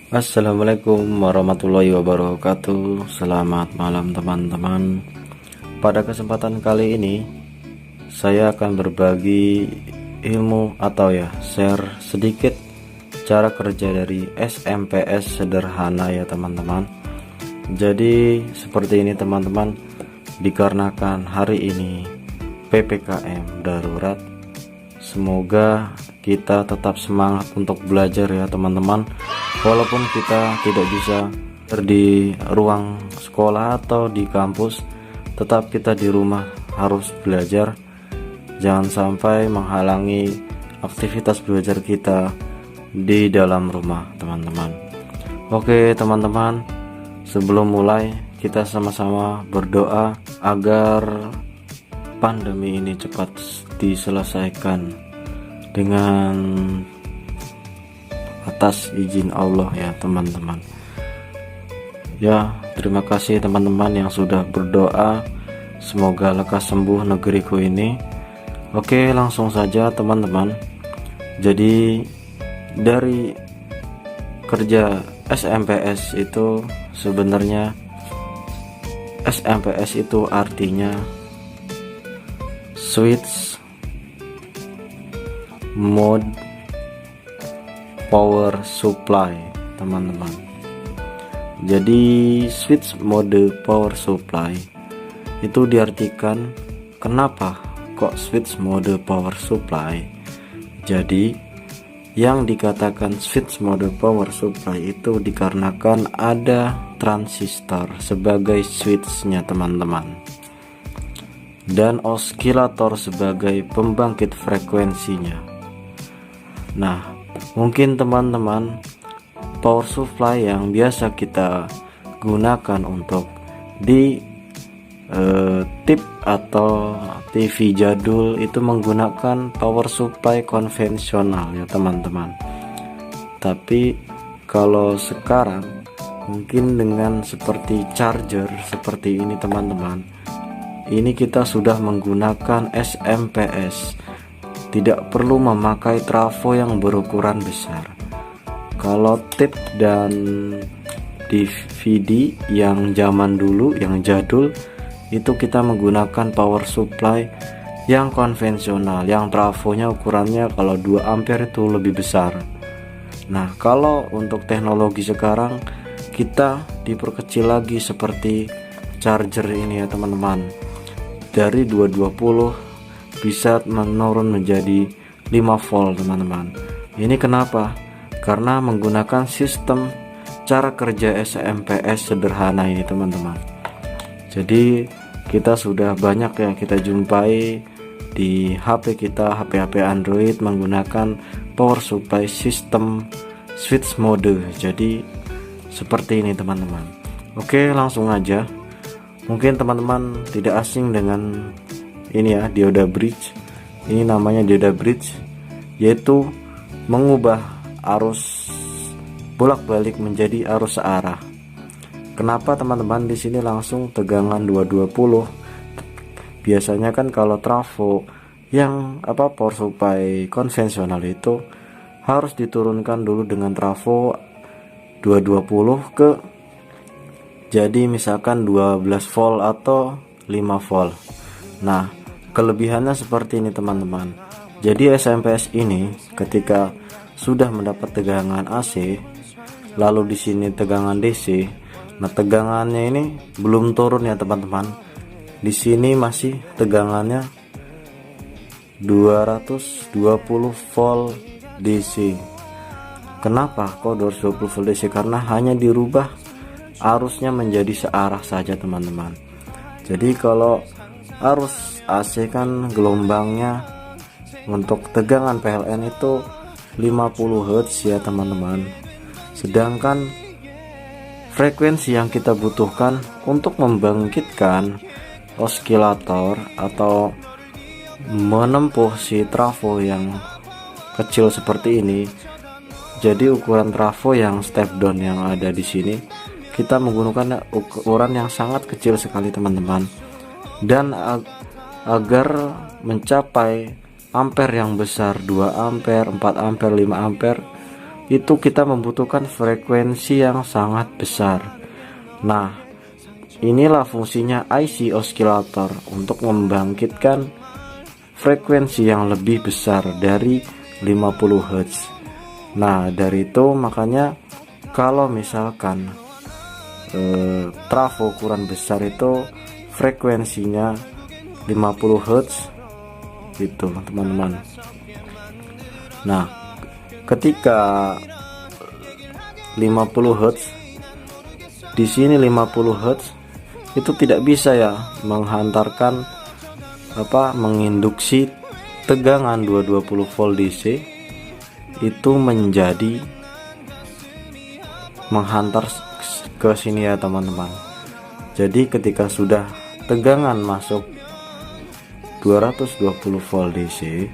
Assalamualaikum warahmatullahi wabarakatuh. Selamat malam teman-teman. Pada kesempatan kali ini saya akan berbagi ilmu atau share sedikit cara kerja dari SMPS sederhana ya teman-teman. Jadi seperti ini teman-teman, dikarenakan hari ini PPKM darurat, semoga kita tetap semangat untuk belajar ya teman-teman. Walaupun kita tidak bisa di ruang sekolah atau di kampus, tetap kita di rumah harus belajar. Jangan sampai menghalangi aktivitas belajar kita di dalam rumah teman-teman. Oke teman-teman, sebelum mulai kita sama-sama berdoa agar pandemi ini cepat diselesaikan dengan atas izin Allah ya teman-teman. Ya, terima kasih teman-teman yang sudah berdoa, semoga lekas sembuh negeriku ini. Oke, langsung saja teman-teman. Jadi dari kerja SMPS itu sebenarnya SMPS itu artinya switch mode power supply teman-teman. Jadi switch mode power supply itu diartikan kenapa kok switch mode power supply. Jadi yang dikatakan switch mode power supply itu dikarenakan ada transistor sebagai switchnya teman-teman, dan osilator sebagai pembangkit frekuensinya. Nah, mungkin teman-teman power supply yang biasa kita gunakan untuk di tip atau TV jadul itu menggunakan power supply konvensional ya teman-teman. Tapi kalau sekarang mungkin dengan seperti charger seperti ini teman-teman, ini kita sudah menggunakan SMPS, tidak perlu memakai trafo yang berukuran besar. Kalau tip dan DVD yang zaman dulu, yang jadul, itu kita menggunakan power supply yang konvensional, yang trafonya ukurannya kalau 2 ampere itu lebih besar. Nah, kalau untuk teknologi sekarang kita diperkecil lagi seperti charger ini ya teman-teman. Dari 220 bisa menurun menjadi 5 volt teman-teman. Ini kenapa? Karena menggunakan sistem cara kerja SMPS sederhana ini teman-teman. Jadi kita sudah banyak ya kita jumpai di HP kita, HP Android menggunakan power supply sistem switch mode. Jadi seperti ini teman-teman. Oke, langsung aja. Mungkin teman-teman tidak asing dengan ini ya, dioda bridge. Ini namanya dioda bridge, yaitu mengubah arus bolak-balik menjadi arus searah. Kenapa teman-teman di sini langsung tegangan 220? Biasanya kan kalau trafo yang power supply konvensional itu harus diturunkan dulu dengan trafo 220 ke jadi misalkan 12 volt atau 5 volt. Nah, kelebihannya seperti ini teman-teman. Jadi SMPS ini ketika sudah mendapat tegangan AC, lalu di sini tegangan DC. Nah, tegangannya ini belum turun ya teman-teman. Di sini masih tegangannya 220 volt DC. Kenapa kok 220 volt DC? Karena hanya dirubah arusnya menjadi searah saja teman-teman. Jadi kalau arus AC kan gelombangnya untuk tegangan PLN itu 50 Hz ya teman-teman. Sedangkan frekuensi yang kita butuhkan untuk membangkitkan osilator atau menempuh si trafo yang kecil seperti ini. Jadi ukuran trafo yang step down yang ada di sini kita menggunakan ukuran yang sangat kecil sekali teman-teman. Dan agar mencapai ampere yang besar 2 ampere, 4 ampere, 5 ampere, itu kita membutuhkan frekuensi yang sangat besar. Nah, inilah fungsinya IC oscillator, untuk membangkitkan frekuensi yang lebih besar dari 50 Hz. Nah, dari itu makanya kalau misalkan trafo ukuran besar itu frekuensinya 50 Hz gitu teman-teman. Nah, ketika 50 Hz di sini 50 Hz itu tidak bisa ya menghantarkan menginduksi tegangan 220 volt DC itu menjadi menghantar ke sini ya teman-teman. Jadi ketika sudah tegangan masuk 220 volt DC,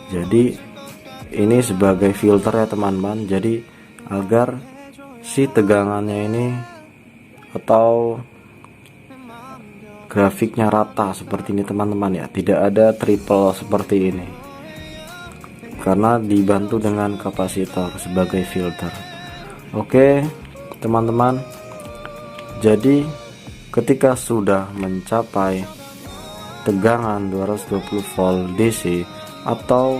jadi ini sebagai filter ya teman-teman, jadi agar si tegangannya ini atau grafiknya rata seperti ini teman-teman ya, tidak ada triple seperti ini karena dibantu dengan kapasitor sebagai filter. Oke teman-teman, jadi ketika sudah mencapai tegangan 220 volt DC atau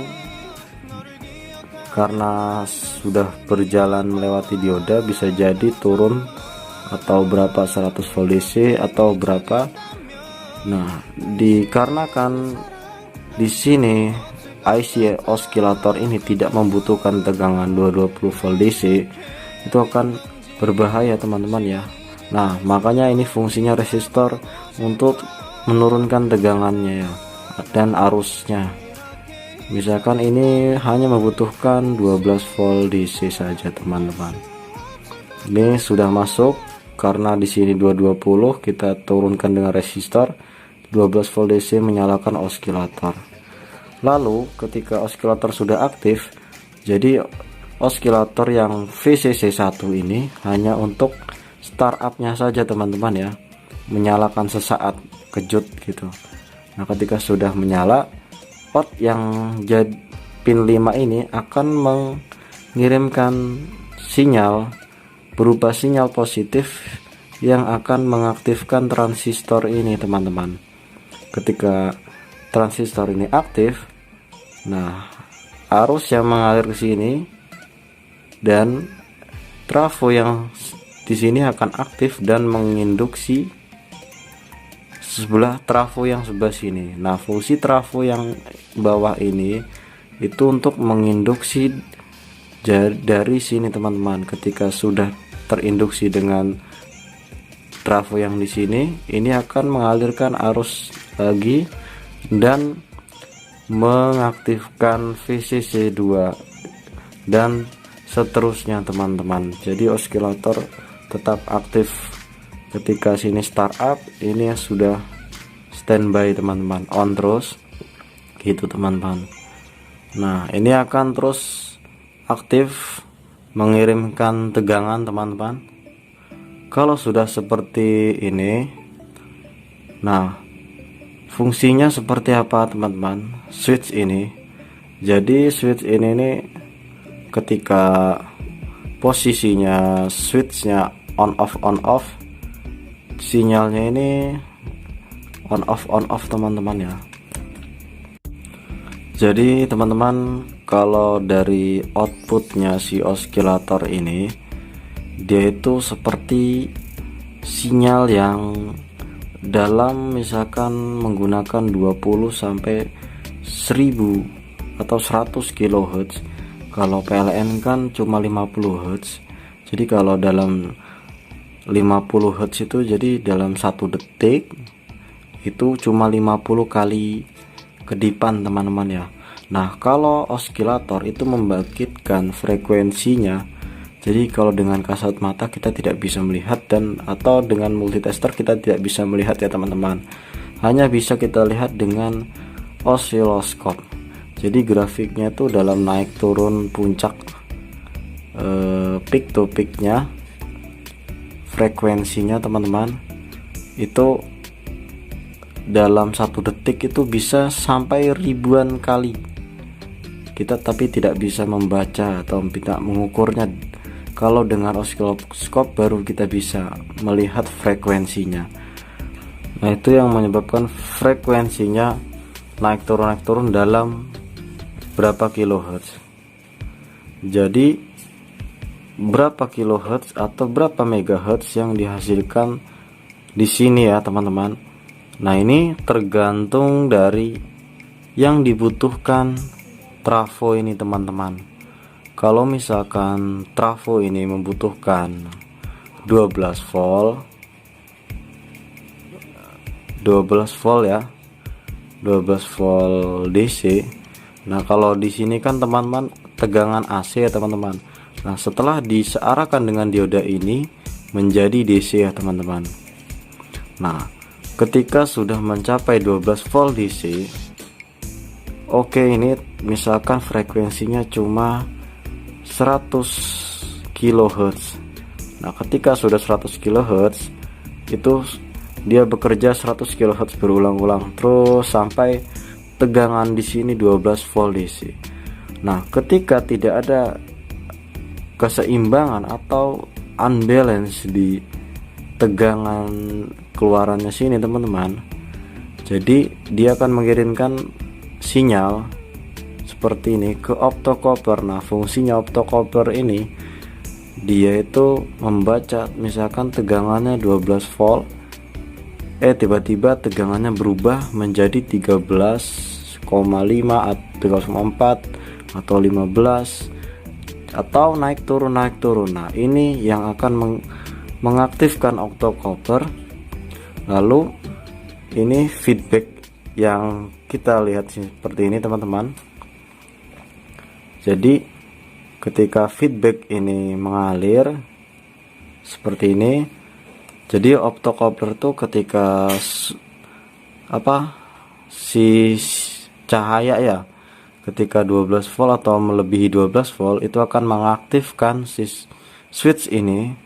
karena sudah berjalan melewati dioda bisa jadi turun atau berapa 100 volt DC atau berapa. Nah, dikarenakan di sini IC oscillator ini tidak membutuhkan tegangan 220 volt DC, itu akan berbahaya teman-teman ya. Nah, makanya ini fungsinya resistor untuk menurunkan tegangannya ya, dan arusnya. Misalkan ini hanya membutuhkan 12 volt DC saja teman-teman. Ini sudah masuk karena di sini 220, kita turunkan dengan resistor 12 volt DC, menyalakan oscillator. Lalu ketika oscillator sudah aktif, jadi oscillator yang VCC1 ini hanya untuk startupnya saja teman-teman ya, menyalakan sesaat kejut gitu. Nah, ketika sudah menyala, out yang jadi pin 5 ini akan mengirimkan sinyal berupa sinyal positif yang akan mengaktifkan transistor ini teman-teman. Ketika transistor ini aktif, nah arus yang mengalir ke sini dan trafo yang di sini akan aktif dan menginduksi sebelah trafo yang sebelah sini. Nah, fungsi trafo yang bawah ini itu untuk menginduksi dari sini teman-teman. Ketika sudah terinduksi dengan trafo yang di sini, ini akan mengalirkan arus lagi dan mengaktifkan VCC2 dan seterusnya teman-teman. Jadi oscillator tetap aktif ketika sini startup, ini sudah standby teman-teman, on terus gitu teman-teman. Nah, ini akan terus aktif mengirimkan tegangan teman-teman. Kalau sudah seperti ini, nah fungsinya seperti apa teman-teman switch ini? Jadi switch ini ketika posisinya switchnya on off, sinyalnya ini on off teman-teman ya. Jadi teman-teman, kalau dari outputnya si oscillator ini, dia itu seperti sinyal yang dalam misalkan menggunakan 20 sampai 1000 atau 100 kHz. Kalau PLN kan cuma 50 Hz. Jadi kalau dalam 50 Hz itu jadi dalam 1 detik itu cuma 50 kali kedipan teman-teman ya. Nah, kalau oscillator itu membangkitkan frekuensinya, jadi kalau dengan kasat mata kita tidak bisa melihat, dan atau dengan multitester kita tidak bisa melihat ya teman-teman. Hanya bisa kita lihat dengan osiloskop. Jadi grafiknya itu dalam naik turun puncak, peak to peaknya, frekuensinya teman-teman itu dalam 1 detik itu bisa sampai ribuan kali kita tapi tidak bisa membaca atau tidak mengukurnya. Kalau dengan osiloskop baru kita bisa melihat frekuensinya. Nah, itu yang menyebabkan frekuensinya naik turun dalam berapa kilohertz. Jadi berapa kilohertz atau berapa megahertz yang dihasilkan di sini ya teman-teman. Nah, ini tergantung dari yang dibutuhkan trafo ini teman-teman. Kalau misalkan trafo ini membutuhkan 12 volt ya, 12 volt DC. Nah, kalau di sini kan teman-teman tegangan AC ya teman-teman. Nah, setelah disearahkan dengan dioda ini menjadi DC ya teman-teman. Nah, ketika sudah mencapai 12 volt DC, oke, ini misalkan frekuensinya cuma 100 kHz. Nah, ketika sudah 100 kHz itu dia bekerja 100 kHz berulang-ulang terus sampai tegangan di sini 12 volt DC. Nah, ketika tidak ada keseimbangan atau unbalance di tegangan keluarannya sini teman-teman, jadi dia akan mengirimkan sinyal seperti ini ke optocoupler. Nah, fungsinya optocoupler ini dia itu membaca misalkan tegangannya 12 volt, tiba-tiba tegangannya berubah menjadi 13,5 atau 13,4 atau 15 atau naik turun. Nah, ini yang akan mengaktifkan optocoupler. Lalu ini feedback yang kita lihat seperti ini teman-teman. Jadi ketika feedback ini mengalir seperti ini, jadi optocoupler tuh ketika si cahaya ya, ketika 12 volt atau melebihi 12 volt itu akan mengaktifkan si switch ini,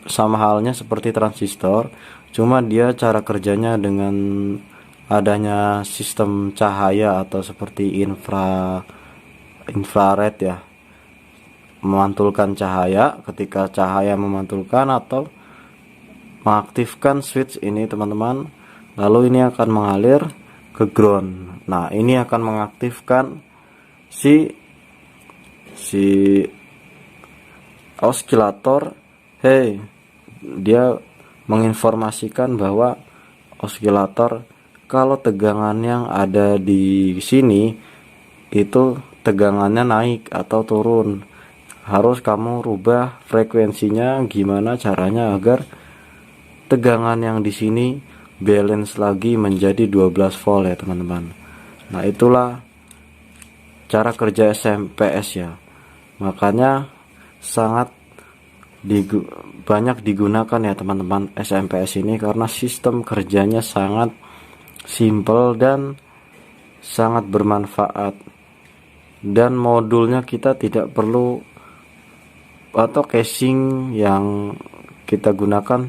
sama halnya seperti transistor, cuma dia cara kerjanya dengan adanya sistem cahaya atau seperti infrared ya, memantulkan cahaya. Ketika cahaya memantulkan atau mengaktifkan switch ini teman-teman, lalu ini akan mengalir ke ground. Nah, ini akan mengaktifkan si osilator. Dia menginformasikan bahwa osilator kalau tegangan yang ada di sini itu tegangannya naik atau turun, harus kamu rubah frekuensinya. Gimana caranya agar tegangan yang di sini balance lagi menjadi 12 volt ya teman-teman. Nah, itulah cara kerja SMPS ya. Makanya sangat banyak digunakan ya teman-teman SMPS ini, karena sistem kerjanya sangat simple dan sangat bermanfaat, dan modulnya kita tidak perlu atau casing yang kita gunakan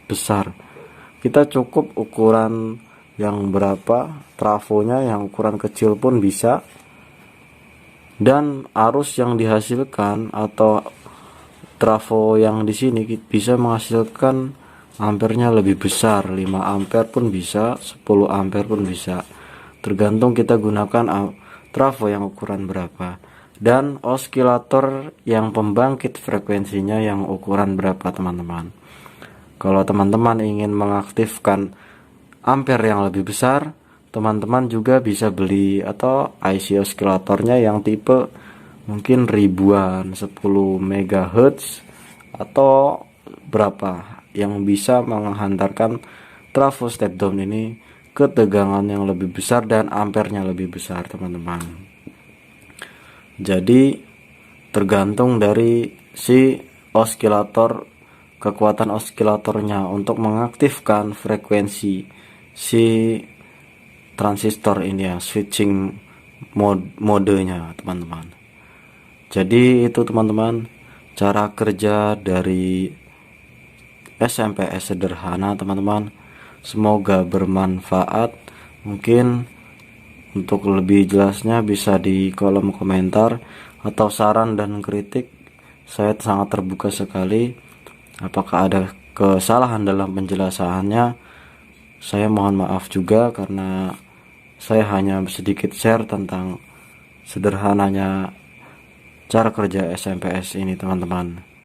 besar. Kita cukup ukuran yang berapa, trafonya yang ukuran kecil pun bisa, dan arus yang dihasilkan atau trafo yang di sini bisa menghasilkan ampernya lebih besar, 5 ampere pun bisa, 10 ampere pun bisa, tergantung kita gunakan trafo yang ukuran berapa, dan osilator yang pembangkit frekuensinya yang ukuran berapa teman-teman. Kalau teman-teman ingin mengaktifkan ampere yang lebih besar, teman-teman juga bisa beli atau IC osilatornya yang tipe mungkin ribuan, 10 MHz atau berapa, yang bisa menghantarkan trafo step down ini ke tegangan yang lebih besar dan ampernya lebih besar teman-teman. Jadi tergantung dari si osilator, kekuatan osilatornya untuk mengaktifkan frekuensi si transistor ini ya, switching modenya teman-teman. Jadi itu teman-teman cara kerja dari SMPS sederhana teman-teman. Semoga bermanfaat. Mungkin Untuk lebih jelasnya bisa di kolom komentar, atau saran dan kritik saya sangat terbuka sekali. Apakah ada kesalahan dalam penjelasannya, saya mohon maaf juga, karena saya hanya sedikit share tentang sederhananya cara kerja SMPS ini, teman-teman.